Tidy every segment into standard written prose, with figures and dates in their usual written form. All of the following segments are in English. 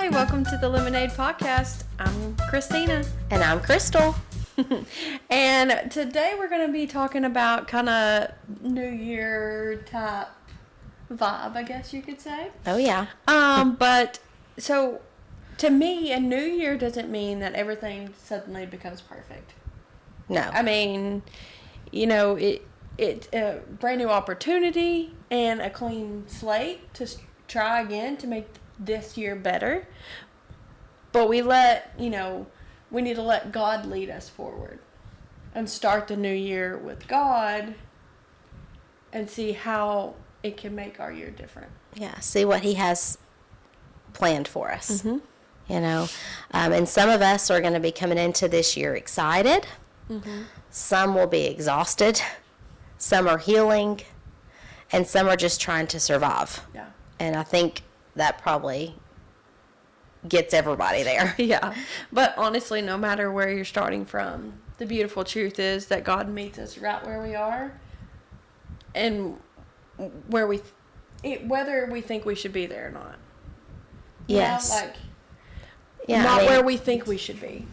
Hi, welcome to the Lemonade Podcast. I'm Christina. And I'm Crystal. And today we're going to be talking about kind of New Year type vibe, I guess you could say. Oh, yeah. But so to me, a new year doesn't mean that everything suddenly becomes perfect. No. I mean, it's a brand new opportunity and a clean slate to try again to make this year better. But we need to let God lead us forward and start the new year with God and see how it can make our year different. Yeah, see what he has planned for us. Mm-hmm. And some of us are going to be coming into this year excited. Mm-hmm. Some will be exhausted. Some are healing. And some are just trying to survive. Yeah. And I think that probably gets everybody there. Yeah. But honestly, no matter where you're starting from, the beautiful truth is that God meets us right where we are and where whether we think we should be there or not. Yes. Not where we think we should be.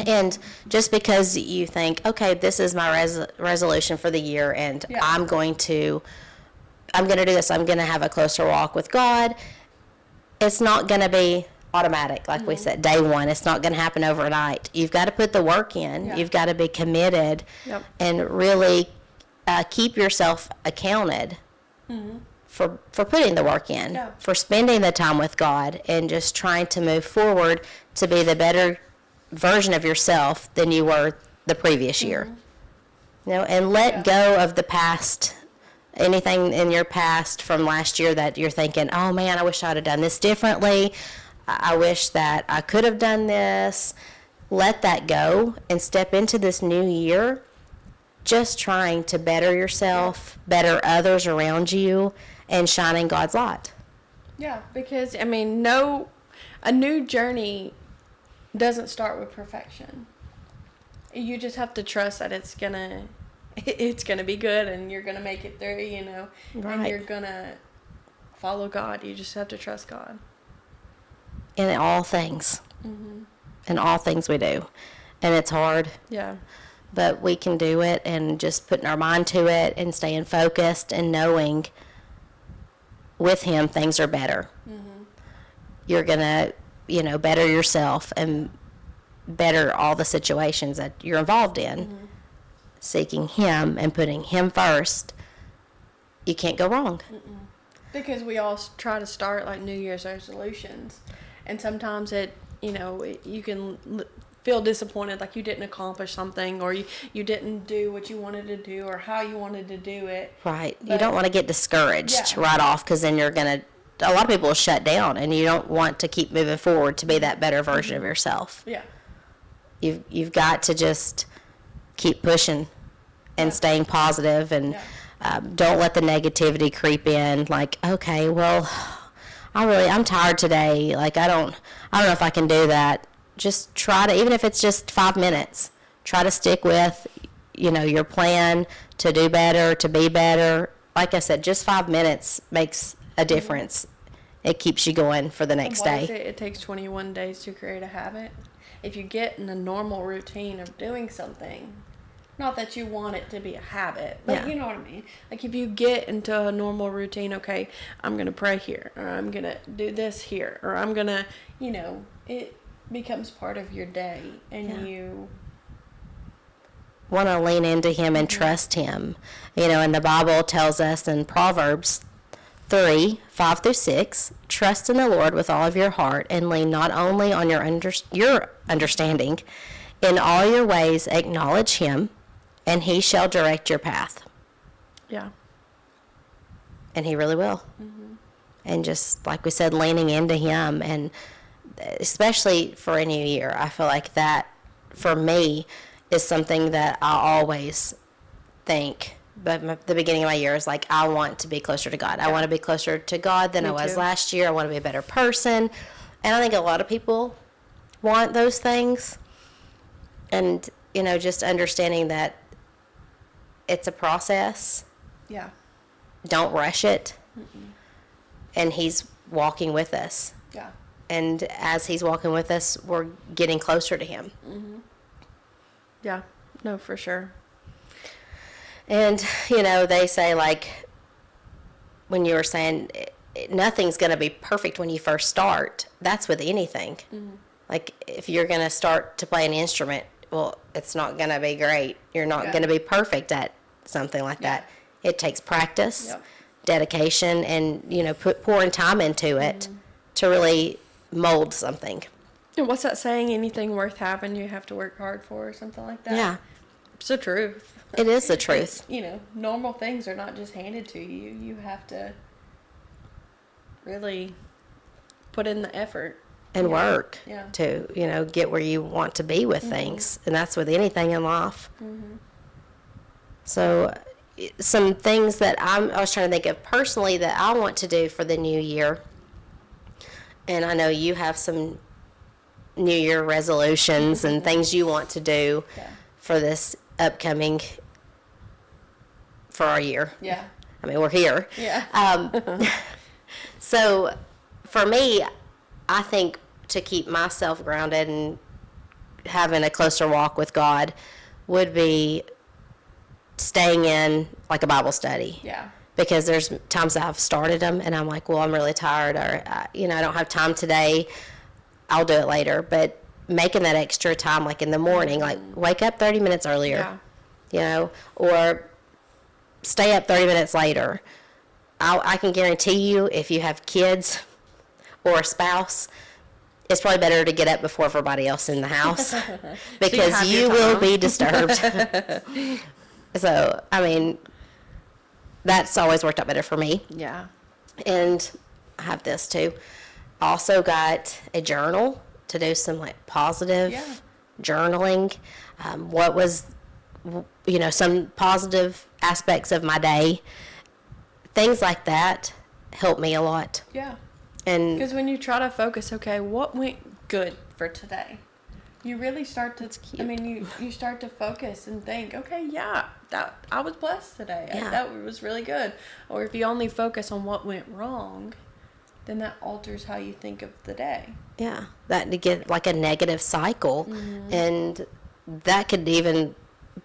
And just because you think, okay, this is my resolution for the year and I'm going to do this, I'm going to have a closer walk with God, it's not going to be automatic, like we said, day one. It's not going to happen overnight. You've got to put the work in. Yeah. You've got to be committed and really keep yourself accounted for putting the work in, for spending the time with God and just trying to move forward to be the better version of yourself than you were the previous year. And let go of the past, anything in your past from last year that you're thinking, oh man, I wish I'd have done this differently. I wish that I could have done this. Let that go and step into this new year just trying to better yourself, better others around you, and shining God's light. Yeah, because, a new journey doesn't start with perfection. You just have to trust that it's gonna be good and you're gonna make it through, Right. and you're gonna follow God. You just have to trust God. In all things. In all things we do. And it's hard. Yeah. But we can do it, and just putting our mind to it and staying focused and knowing with him things are better. You're going to, better yourself and better all the situations that you're involved in. Seeking him and putting him first, you can't go wrong. Because we all try to start like New Year's resolutions, and sometimes you can feel disappointed, like you didn't accomplish something, or you didn't do what you wanted to do, or how you wanted to do it. Right. You don't want to get discouraged right off, because then a lot of people will shut down, and you don't want to keep moving forward to be that better version of yourself. Yeah. You've got to just keep pushing and staying positive, and don't let the negativity creep in. Like, okay, well, I'm tired today. Like, I don't know if I can do that. Just try to, even if it's just 5 minutes, try to stick with, your plan to do better, to be better. Like I said, just 5 minutes makes a difference. It keeps you going for the next day. It takes 21 days to create a habit. If you get in a normal routine of doing something, not that you want it to be a habit, but you know what I mean. Like, if you get into a normal routine, okay, I'm going to pray here, or I'm going to do this here, or I'm going to, it becomes part of your day, and you want to lean into him and trust him. And the Bible tells us in Proverbs 3:5-6, trust in the Lord with all of your heart and lean not only on your understanding. In all your ways acknowledge him, and he shall direct your path. Yeah. And he really will. And just like we said, leaning into him, and especially for a new year, I feel like that, for me, is something that I always think. But the beginning of my year is like, I want to be closer to God. I want to be closer to God than I was last year. I want to be a better person. And I think a lot of people want those things. And, just understanding that it's a process. Yeah. Don't rush it. And he's walking with us. Yeah. And as he's walking with us, we're getting closer to him. Yeah, no, for sure. And, they say, like, when you were saying nothing's going to be perfect when you first start, that's with anything. Like, if you're going to start to play an instrument, well, it's not going to be great. You're not going to be perfect at something like that. It takes practice, dedication, and, pouring time into it to really mold something. And what's that saying? Anything worth having, you have to work hard for, or something like that? Yeah. It's the truth. It is the truth. Normal things are not just handed to you. You have to really put in the effort. And work to, get where you want to be with things. And that's with anything in life. So some things that I was trying to think of personally that I want to do for the new year. And I know you have some New Year resolutions and things you want to do for this upcoming, for our year. Yeah. I mean, we're here. Yeah. So for me, I think to keep myself grounded and having a closer walk with God would be staying in like a Bible study. Yeah. Because there's times that I've started them and I'm like, well, I'm really tired, or, I don't have time today. I'll do it later. But making that extra time, like in the morning, like wake up 30 minutes earlier, or stay up 30 minutes later. I can guarantee you, if you have kids or a spouse, it's probably better to get up before everybody else in the house because you will be disturbed. So, I mean, that's always worked out better for me. Yeah. And I have this too. Also got a journal to do some like positive journaling. What was, some positive aspects of my day. Things like that help me a lot. Yeah. And because when you try to focus, okay, what went good for today? You really start to, I mean, you start to focus and think, okay, that I was blessed today. Yeah. That was really good. Or if you only focus on what went wrong, then that alters how you think of the day. Yeah. That to get like a negative cycle. And that could even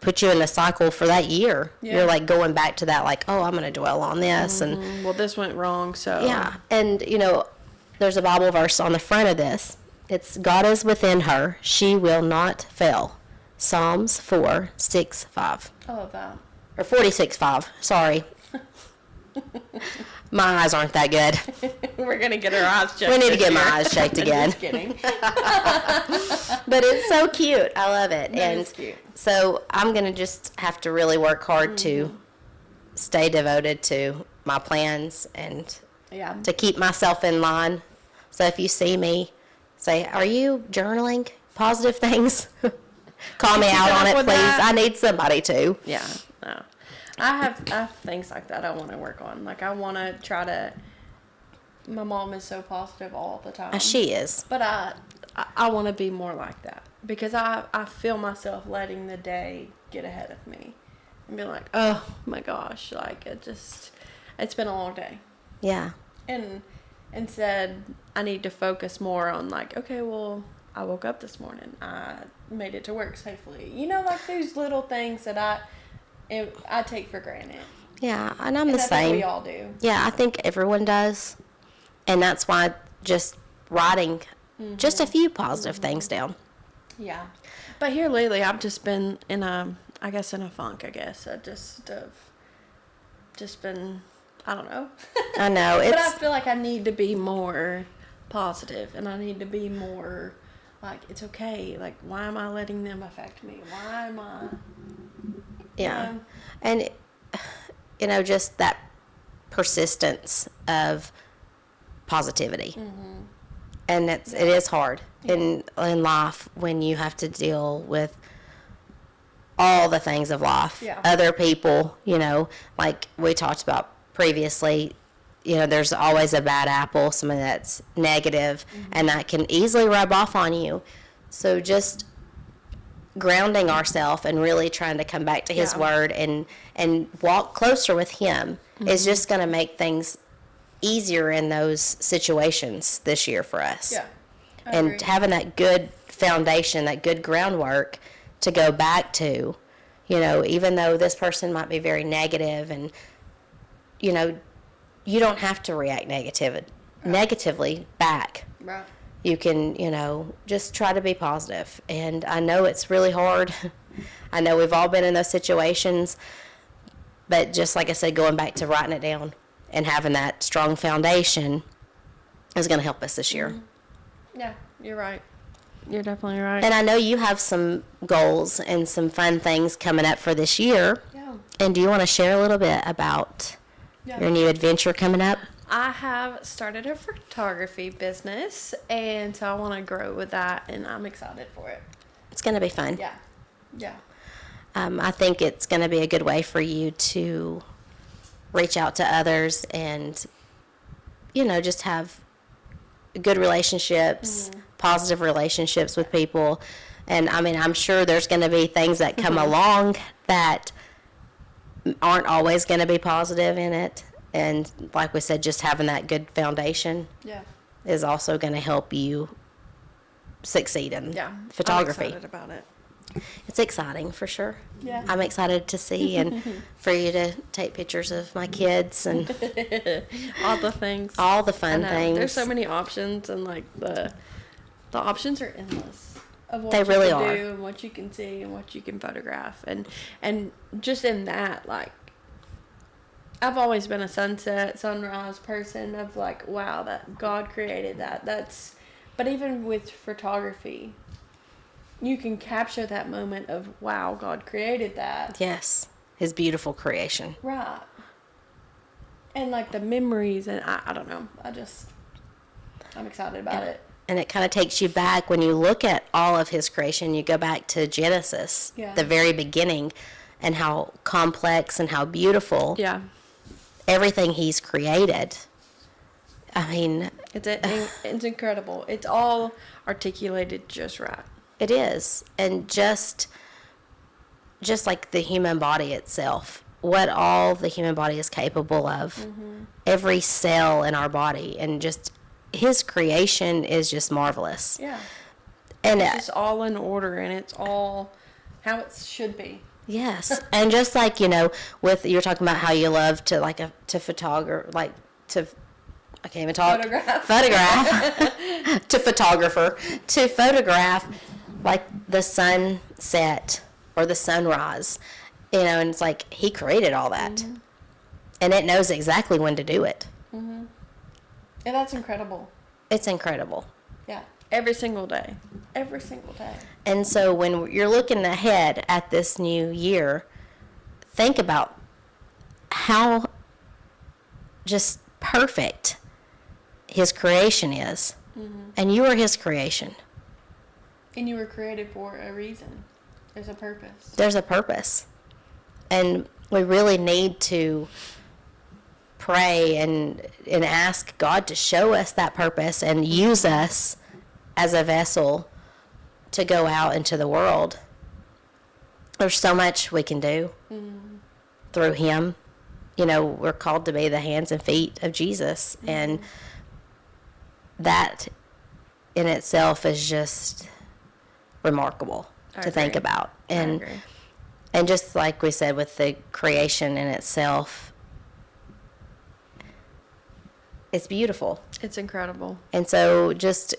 put you in a cycle for that year. Yeah. You're like going back to that, like, oh, I'm going to dwell on this. And well, this went wrong. So yeah. And, there's a Bible verse on the front of this. It's God is within her. She will not fail. Psalms 4:6-5. I love that. Or 46:5. Sorry. My eyes aren't that good. We're going to get our eyes checked. We need to get my eyes checked again. Just kidding. But it's so cute. I love it. That is cute. So I'm going to just have to really work hard to stay devoted to my plans and to keep myself in line. So if you see me, say, are you journaling positive things? Call me out on it, please. I need somebody to. Yeah. No. I have things like that I want to work on. Like I want to try to. My mom is so positive all the time. She is. But I want to be more like that because I feel myself letting the day get ahead of me and be like, oh my gosh, like it's been a long day. Yeah. And instead, I need to focus more on like, okay, well, I woke up this morning. I made it to work safely. Like those little things that I take for granted. Yeah, and I'm the same. We all do. Yeah, I think everyone does. And that's why just writing just a few positive things down. Yeah. But here lately, I've just been in a funk, I guess. I just been, I don't know. I know. But I feel like I need to be more positive, and I need to be more like, it's okay. Like, why am I letting them affect me? Why am I? Yeah. And, just that persistence of positivity. And it is hard in life when you have to deal with all the things of life. Yeah. Other people, like we talked about previously, there's always a bad apple, something that's negative, and that can easily rub off on you. So just grounding ourselves and really trying to come back to His Word and walk closer with Him is just going to make things easier in those situations this year for us. Yeah. and having that good foundation, that good groundwork to go back to, even though this person might be very negative and, you don't have to react negatively back. Right. You can, just try to be positive. And I know it's really hard. I know we've all been in those situations. But just like I said, going back to writing it down and having that strong foundation is going to help us this year. Mm-hmm. Yeah, you're right. You're definitely right. And I know you have some goals and some fun things coming up for this year. Yeah. And do you want to share a little bit about your new adventure coming up? I have started a photography business, and so I want to grow with that, and I'm excited for it. It's going to be fun. Yeah. Yeah. I think it's going to be a good way for you to reach out to others and, just have good relationships, positive relationships with people. And, I'm sure there's going to be things that come along that aren't always going to be positive in it. And like we said, just having that good foundation is also going to help you succeed in photography. I'm excited about it. It's exciting for sure. Yeah. I'm excited to see and for you to take pictures of my kids and all the things. All the fun things. There's so many options, and like the options are endless of what they you really can are. do and what you can see and what you can photograph, and just in that, like, I've always been a sunrise person of like, wow, that God created that. But even with photography, you can capture that moment of, wow, God created that. Yes. His beautiful creation. Right. And like the memories, and I don't know. I'm excited about it. And it kind of takes you back when you look at all of his creation. You go back to Genesis, the very beginning, and how complex and how beautiful everything he's created. It's incredible. It's all articulated just right. It is. And just like the human body itself, what all the human body is capable of, every cell in our body, and just his creation is just marvelous. Yeah. And it's just all in order, and it's all how it should be. Yes. And just like, with, you're talking about how you love to I can't even talk. Photograph. To photograph like the sunset or the sunrise, and it's like he created all that, and it knows exactly when to do it. And that's incredible. It's incredible. Yeah, every single day. And so when you're looking ahead at this new year, think about how just perfect his creation is, and you are his creation. And you were created for a reason. There's a purpose. There's a purpose. And we really need to pray and ask God to show us that purpose and use us as a vessel to go out into the world. There's so much we can do through him. We're called to be the hands and feet of Jesus. And that in itself is just remarkable to think about. And just like we said with the creation in itself, it's beautiful. It's incredible. And so just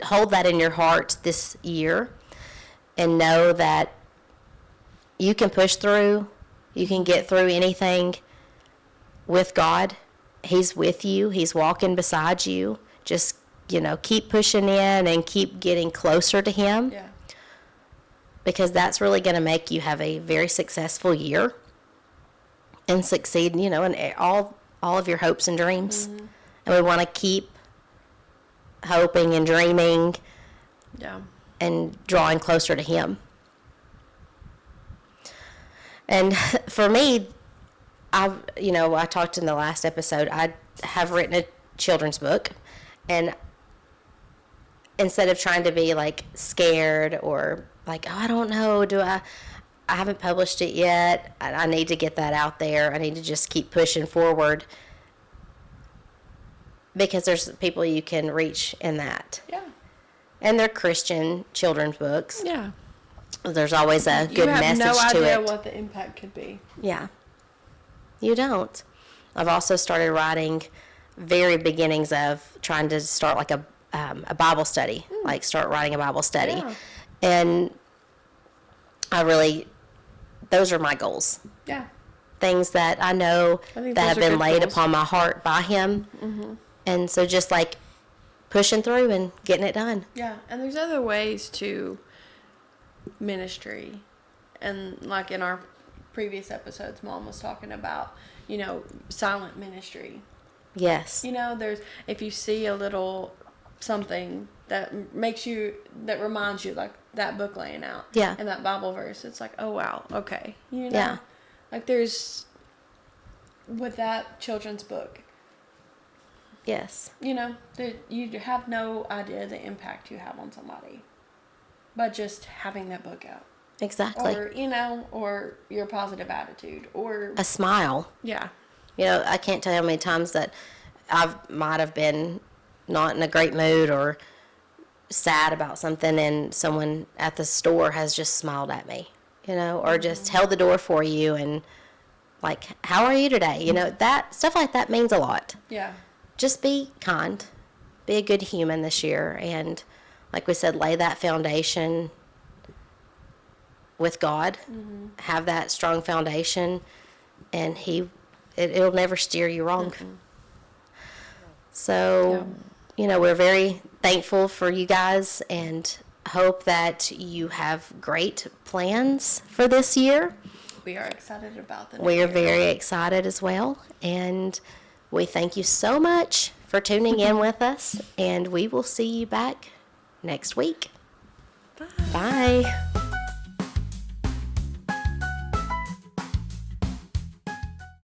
hold that in your heart this year and know that you can push through, you can get through anything with God. He's with you. He's walking beside you. Just, keep pushing in and keep getting closer to him. Yeah. Because that's really going to make you have a very successful year and succeed, in all of your hopes and dreams. And we want to keep hoping and dreaming and drawing closer to him. And for me, I talked in the last episode, I have written a children's book, and instead of trying to be like scared or like, I don't know, I haven't published it yet. I need to get that out there. I need to just keep pushing forward because there's people you can reach in that. Yeah. And they're Christian children's books. Yeah. There's always a good message to it. You have no idea what the impact could be. Yeah. You don't. I've also started writing very beginnings of trying to start like a Bible study, like start writing a Bible study. Yeah. And those are my goals. Yeah. Things that I know that have been laid upon my heart by Him. Mm-hmm. And so just like pushing through and getting it done. Yeah. And there's other ways to ministry. And like in our previous episodes, Mom was talking about, silent ministry. Yes. If you see a little something that reminds you, like that book laying out. Yeah. And that Bible verse, it's like, oh wow, okay. Yeah. Like there's, with that children's book. Yes. You have no idea the impact you have on somebody by just having that book out. Exactly. Or your positive attitude or a smile. Yeah. I can't tell you how many times that I might have been not in a great mood or sad about something and someone at the store has just smiled at me, or just held the door for you and like, how are you today? That stuff like that means a lot. Yeah. Just be kind, be a good human this year. And like we said, lay that foundation with God, have that strong foundation, and it'll never steer you wrong. Mm-hmm. So, we're very thankful for you guys and hope that you have great plans for this year. We are excited about them. We are very excited as well. And we thank you so much for tuning in with us. And we will see you back next week. Bye. Bye.